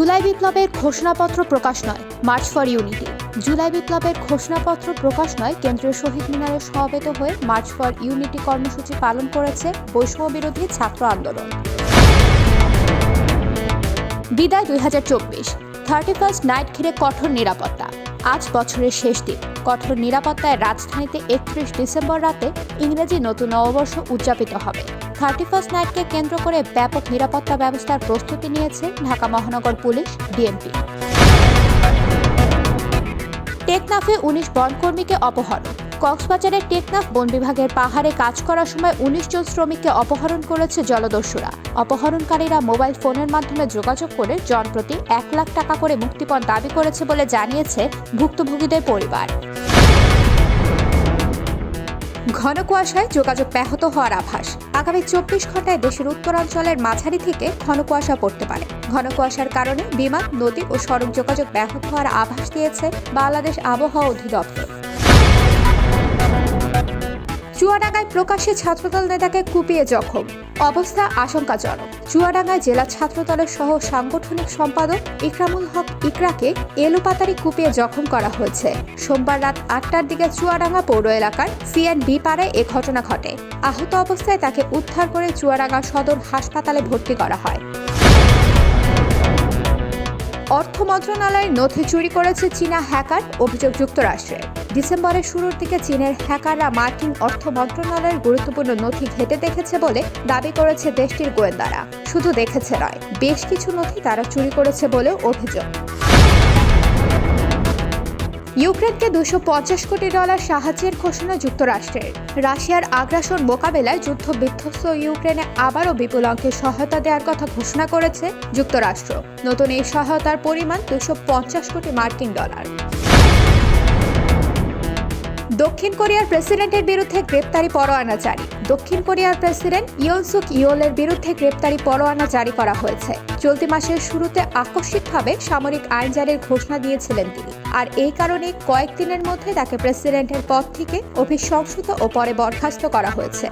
জুলাই বিপ্লবের ঘোষণাপত্র প্রকাশ নয়, মার্চ ফর ইউনিটি। জুলাই বিপ্লবের ঘোষণাপত্র প্রকাশ নয়, কেন্দ্রীয় শহীদ মিনারে সমবেত হয়ে মার্চ ফর ইউনিটি কর্মসূচি পালন করেছে বৈষম্য বিরোধী ছাত্র আন্দোলন। বিদায় 2024, 31st নাইট ঘিরে কঠোর নিরাপত্তা। আজ বছরের শেষ দিন। কঠোর নিরাপত্তায় রাজধানীতে 31 ডিসেম্বর রাতে ইংরেজি নতুন নববর্ষ উদযাপিত হবে। 31st নাইটকে কেন্দ্র করে ব্যাপক নিরাপত্তা ব্যবস্থার প্রস্তুতি নিয়েছে ঢাকা মহানগর পুলিশ, ডিএমপি। টেকনাফে 19 বনকর্মীকে অপহরণ। কক্সবাজারের টেকনাফ বন বিভাগের পাহাড়ে কাজ করার সময় 19 জন শ্রমিককে অপহরণ করেছে জলদস্যুরা। অপহরণকারীরা মোবাইল ফোনের মাধ্যমে যোগাযোগ করে জনপ্রতি 1 লাখ টাকা করে মুক্তিপণ দাবি করেছে বলে জানিয়েছে ভুক্তভোগীদের পরিবার। ঘন কুয়াশায় যোগাযোগ ব্যাহত হওয়ার আভাস। আগামী 24 ঘন্টায় দেশের উত্তরাঞ্চলের মাঝারি থেকে ঘন কুয়াশা পড়তে পারে। ঘন কুয়াশার কারণে বিমান, নদী ও সড়ক যোগাযোগ ব্যাহত হওয়ার আভাস দিয়েছে বাংলাদেশ আবহাওয়া অধিদপ্তর। চুয়াডাঙ্গায় প্রকাশ্যে ছাত্রদল নেতাকে কুপিয়ে জখম, অবস্থা আশঙ্কাজনক। চুয়াডাঙ্গায় জেলা ছাত্রদলের সহ সাংগঠনিক সম্পাদক ইকরামুল হক ইকরাকে এলোপাতাড়ি কুপিয়ে জখম করা হয়েছে। সোমবার রাত 8টার দিকে চুয়াডাঙ্গা পৌর এলাকার সিএনবি পাড়ায় এ ঘটনা ঘটে। আহত অবস্থায় তাকে উদ্ধার করে চুয়াডাঙ্গা সদর হাসপাতালে ভর্তি করা হয়। অর্থ মন্ত্রণালয়ের নথি চুরি করেছে চীনা হ্যাকার, অভিযোগ যুক্তরাষ্ট্রের। ডিসেম্বরের শুরুর দিকে চীনের হ্যাকাররা মার্কিন অর্থ মন্ত্রণালয়ের গুরুত্বপূর্ণ নথি ঘেঁটে দেখেছে বলে দাবি করেছে দেশটির গোয়েন্দারা। শুধু দেখেছে নয়, বেশ কিছু নথি তারা চুরি করেছে বলেও অভিযোগ। ইউক্রেনকে $250 কোটি সাহায্যের ঘোষণা যুক্তরাষ্ট্রের। রাশিয়ার আগ্রাসন মোকাবেলায় যুদ্ধ বিধ্বস্ত ইউক্রেনে আবারও বিপুল অঙ্কের সহায়তা দেওয়ার কথা ঘোষণা করেছে যুক্তরাষ্ট্র। নতুন এই সহায়তার পরিমাণ $250 কোটি মার্কিন ডলার। দক্ষিণ কোরিয়ার প্রেসিডেন্টের বিরুদ্ধে গ্রেপ্তারি পরোয়ানা জারি। দক্ষিণ কোরিয়ার প্রেসিডেন্ট ইয়ন সুক ইয়োলের বিরুদ্ধে গ্রেপ্তারি পরোয়ানা জারি করা হয়েছে। চলতি মাসের শুরুতে আকস্মিকভাবে সামরিক আইন জারির ঘোষণা দিয়েছিলেন তিনি, আর এই কারণে কয়েকদিনের মধ্যে তাকে প্রেসিডেন্টের পদ থেকে অভিশংসিত ও পরে বরখাস্ত করা হয়েছে।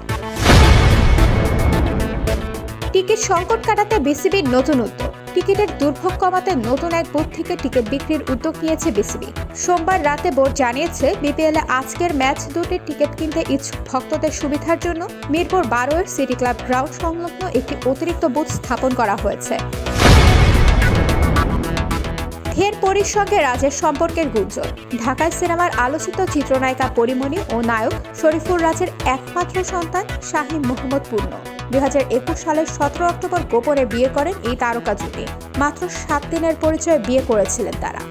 টিকিট সংকট কাটাতে বিসিবির নতুন উদ্যোগ। টিকিটের দুর্ভোগ কমাতে নতুন এক বুথ থেকে টিকিট বিক্রির উদ্যোগ নিয়েছে বিসিবি। সোমবার রাতে বোর্ড জানিয়েছে, বিপিএলে আজকের ম্যাচ দুটির টিকিট কিনতে ইচ্ছুক ভক্তদের সুবিধার জন্য মিরপুর 12-এর সিটি ক্লাব গ্রাউন্ড সংলগ্ন একটি অতিরিক্ত বুথ স্থাপন করা হয়েছে। ধের পরীর সঙ্গে রাজের সম্পর্কের গুঞ্জন। ঢাকায় সিনেমার আলোচিত চিত্রনায়িকা পরিমণি ও নায়ক শরীফুর রাজের একমাত্র সন্তান শাহীন মোহাম্মদ পূর্ণ 2021 সালের 17 অক্টোবর গোপনে বিয়ে করেন এই তারকা জুটি। মাত্র 7 দিনের পরিচয়ে বিয়ে করেছিলেন তারা।